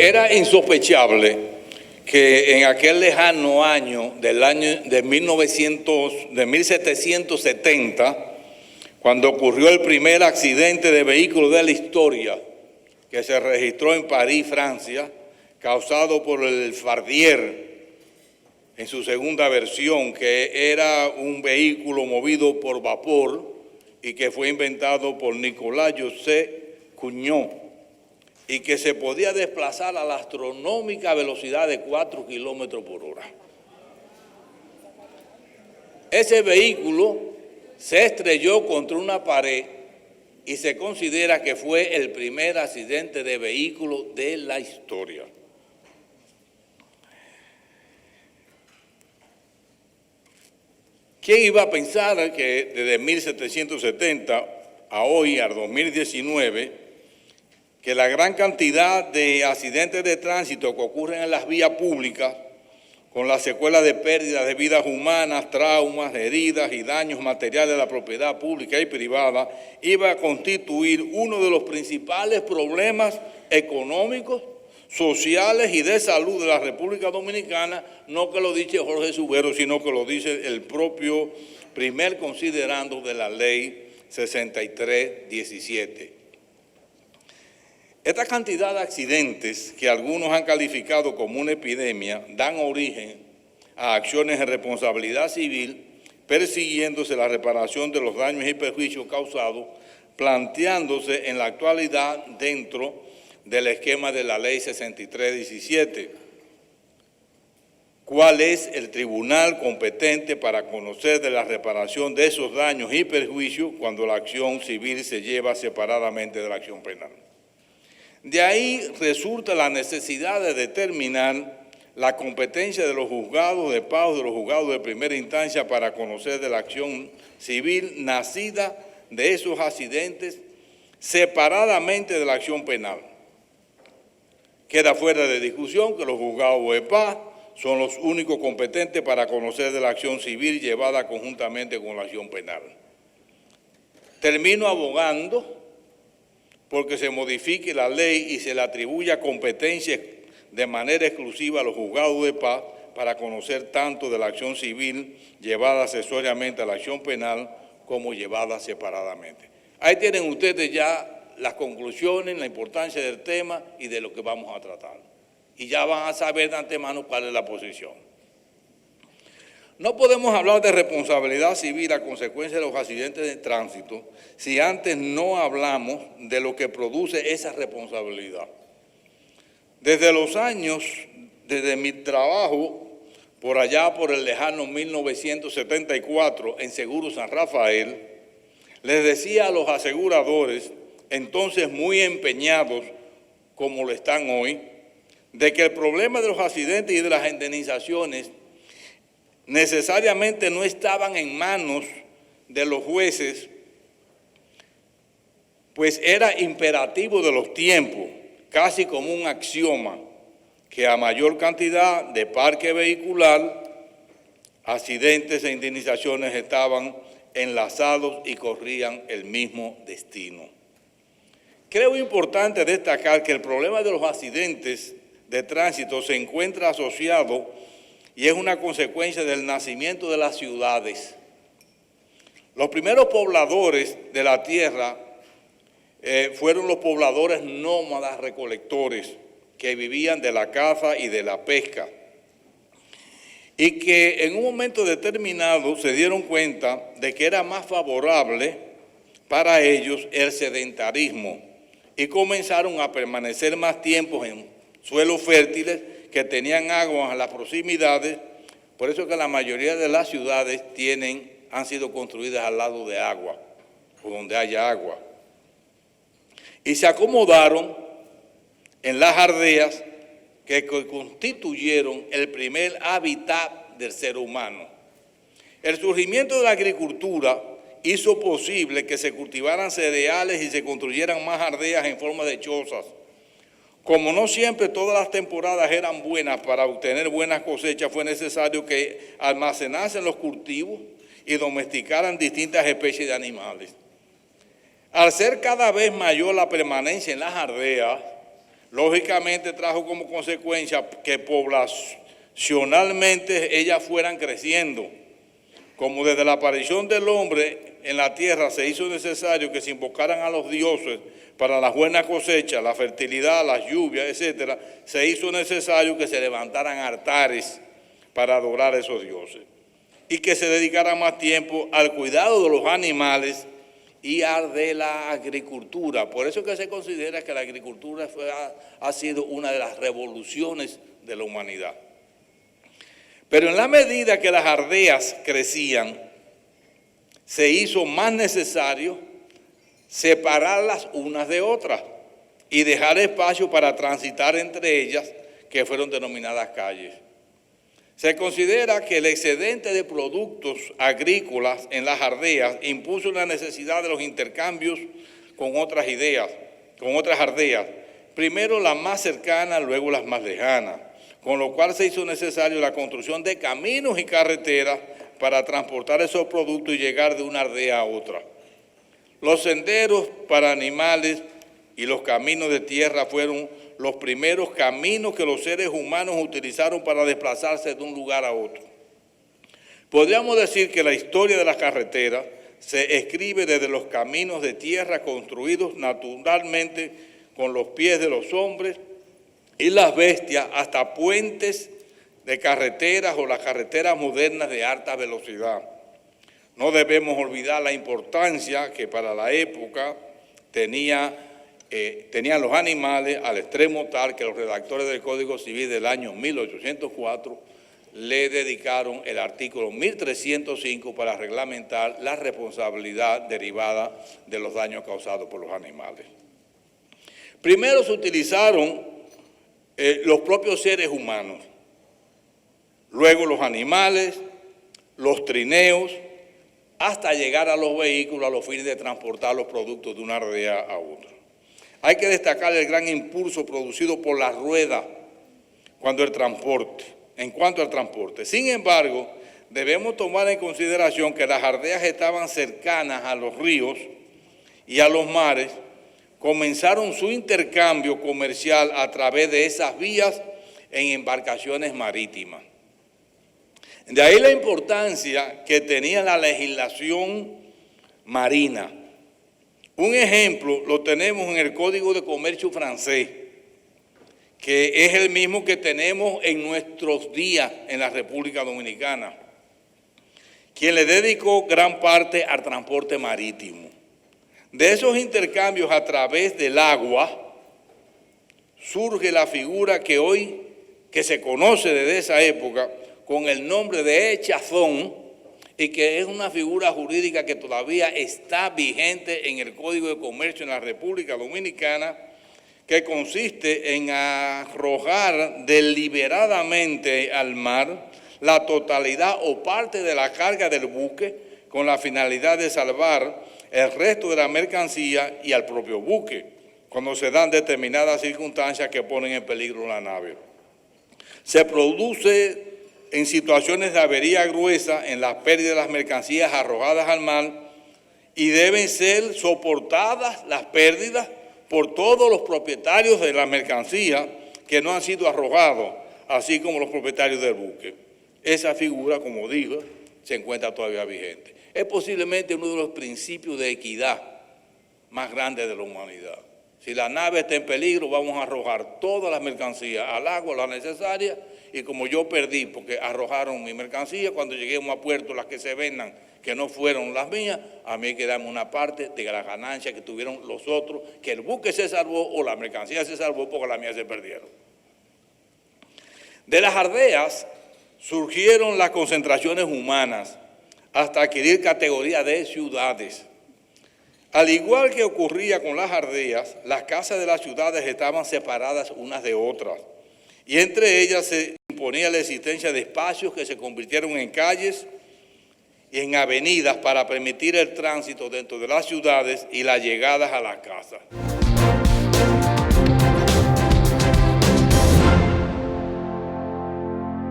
Era insospechable que en aquel lejano año de 1770, cuando ocurrió el primer accidente de vehículo de la historia, que se registró en París, Francia, causado por el Fardier, en su segunda versión, que era un vehículo movido por vapor y que fue inventado por Nicolas José Cugnot, y que se podía desplazar a la astronómica velocidad de 4 kilómetros por hora. Ese vehículo se estrelló contra una pared y se considera que fue el primer accidente de vehículo de la historia. ¿Quién iba a pensar que desde 1770 a hoy, al 2019, que la gran cantidad de accidentes de tránsito que ocurren en las vías públicas, con las secuelas de pérdida de vidas humanas, traumas, heridas y daños materiales a la propiedad pública y privada, iba a constituir uno de los principales problemas económicos, sociales y de salud de la República Dominicana? No que lo dice Jorge Subero, sino que lo dice el propio primer considerando de la Ley 6317. Esta cantidad de accidentes que algunos han calificado como una epidemia dan origen a acciones de responsabilidad civil persiguiéndose la reparación de los daños y perjuicios causados, planteándose en la actualidad dentro del esquema de la Ley 6317. ¿Cuál es el tribunal competente para conocer de la reparación de esos daños y perjuicios cuando la acción civil se lleva separadamente de la acción penal? De ahí resulta la necesidad de determinar la competencia de los juzgados de paz, de los juzgados de primera instancia para conocer de la acción civil nacida de esos accidentes separadamente de la acción penal. Queda fuera de discusión que los juzgados de paz son los únicos competentes para conocer de la acción civil llevada conjuntamente con la acción penal. Termino abogando porque se modifique la ley y se le atribuya competencia de manera exclusiva a los juzgados de paz para conocer tanto de la acción civil llevada accesoriamente a la acción penal como llevada separadamente. Ahí tienen ustedes ya las conclusiones, la importancia del tema y de lo que vamos a tratar. Y ya van a saber de antemano cuál es la posición. No podemos hablar de responsabilidad civil a consecuencia de los accidentes de tránsito si antes no hablamos de lo que produce esa responsabilidad. Desde mi trabajo por allá por el lejano 1974 en Seguro San Rafael, les decía a los aseguradores, entonces muy empeñados como lo están hoy, de que el problema de los accidentes y de las indemnizaciones necesariamente no estaban en manos de los jueces, pues era imperativo de los tiempos, casi como un axioma, que a mayor cantidad de parque vehicular, accidentes e indemnizaciones estaban enlazados y corrían el mismo destino. Creo importante destacar que el problema de los accidentes de tránsito se encuentra asociado y es una consecuencia del nacimiento de las ciudades. Los primeros pobladores de la tierra fueron los pobladores nómadas recolectores que vivían de la caza y de la pesca y que en un momento determinado se dieron cuenta de que era más favorable para ellos el sedentarismo y comenzaron a permanecer más tiempo en suelos fértiles que tenían agua en las proximidades. Por eso que la mayoría de las ciudades han sido construidas al lado de agua o donde haya agua. Y se acomodaron en las aldeas que constituyeron el primer hábitat del ser humano. El surgimiento de la agricultura hizo posible que se cultivaran cereales y se construyeran más aldeas en forma de chozas. Como no siempre todas las temporadas eran buenas para obtener buenas cosechas, fue necesario que almacenasen los cultivos y domesticaran distintas especies de animales. Al ser cada vez mayor la permanencia en las aldeas, lógicamente trajo como consecuencia que poblacionalmente ellas fueran creciendo. Como desde la aparición del hombre en la tierra se hizo necesario que se invocaran a los dioses para la buena cosecha, la fertilidad, las lluvias, etc., se hizo necesario que se levantaran altares para adorar a esos dioses y que se dedicara más tiempo al cuidado de los animales y al de la agricultura. Por eso es que se considera que la agricultura ha sido una de las revoluciones de la humanidad. Pero en la medida que las aldeas crecían, se hizo más necesario separarlas unas de otras y dejar espacio para transitar entre ellas, que fueron denominadas calles. Se considera que el excedente de productos agrícolas en las aldeas impuso la necesidad de los intercambios con otras aldeas, primero las más cercanas, luego las más lejanas, con lo cual se hizo necesario la construcción de caminos y carreteras para transportar esos productos y llegar de una aldea a otra. Los senderos para animales y los caminos de tierra fueron los primeros caminos que los seres humanos utilizaron para desplazarse de un lugar a otro. Podríamos decir que la historia de las carreteras se escribe desde los caminos de tierra construidos naturalmente con los pies de los hombres y las bestias hasta puentes de carreteras o las carreteras modernas de alta velocidad. No debemos olvidar la importancia que para la época tenían los animales al extremo tal que los redactores del Código Civil del año 1804 le dedicaron el artículo 1305 para reglamentar la responsabilidad derivada de los daños causados por los animales. Primero se utilizaron los propios seres humanos, luego los animales, los trineos, hasta llegar a los vehículos a los fines de transportar los productos de una aldea a otra. Hay que destacar el gran impulso producido por la rueda en cuanto al transporte. Sin embargo, debemos tomar en consideración que las aldeas estaban cercanas a los ríos y a los mares, comenzaron su intercambio comercial a través de esas vías en embarcaciones marítimas. De ahí la importancia que tenía la legislación marina. Un ejemplo lo tenemos en el Código de Comercio francés, que es el mismo que tenemos en nuestros días en la República Dominicana, quien le dedicó gran parte al transporte marítimo. De esos intercambios a través del agua surge la figura que se conoce desde esa época con el nombre de echazón y que es una figura jurídica que todavía está vigente en el Código de Comercio en la República Dominicana, que consiste en arrojar deliberadamente al mar la totalidad o parte de la carga del buque con la finalidad de salvar el resto de la mercancía y al propio buque, cuando se dan determinadas circunstancias que ponen en peligro la nave. Se produce en situaciones de avería gruesa en la pérdida de las mercancías arrojadas al mar y deben ser soportadas las pérdidas por todos los propietarios de la mercancía que no han sido arrojados, así como los propietarios del buque. Esa figura, como digo, se encuentra todavía vigente. Es posiblemente uno de los principios de equidad más grandes de la humanidad. Si la nave está en peligro, vamos a arrojar todas las mercancías al agua, las necesarias, y como yo perdí porque arrojaron mi mercancía, cuando lleguemos a puerto, las que se vendan, que no fueron las mías, a mí hay que darme una parte de la ganancia que tuvieron los otros, que el buque se salvó o la mercancía se salvó porque las mías se perdieron. De las aldeas surgieron las concentraciones humanas hasta adquirir categoría de ciudades. Al igual que ocurría con las aldeas, las casas de las ciudades estaban separadas unas de otras y entre ellas se imponía la existencia de espacios que se convirtieron en calles y en avenidas para permitir el tránsito dentro de las ciudades y las llegadas a las casas.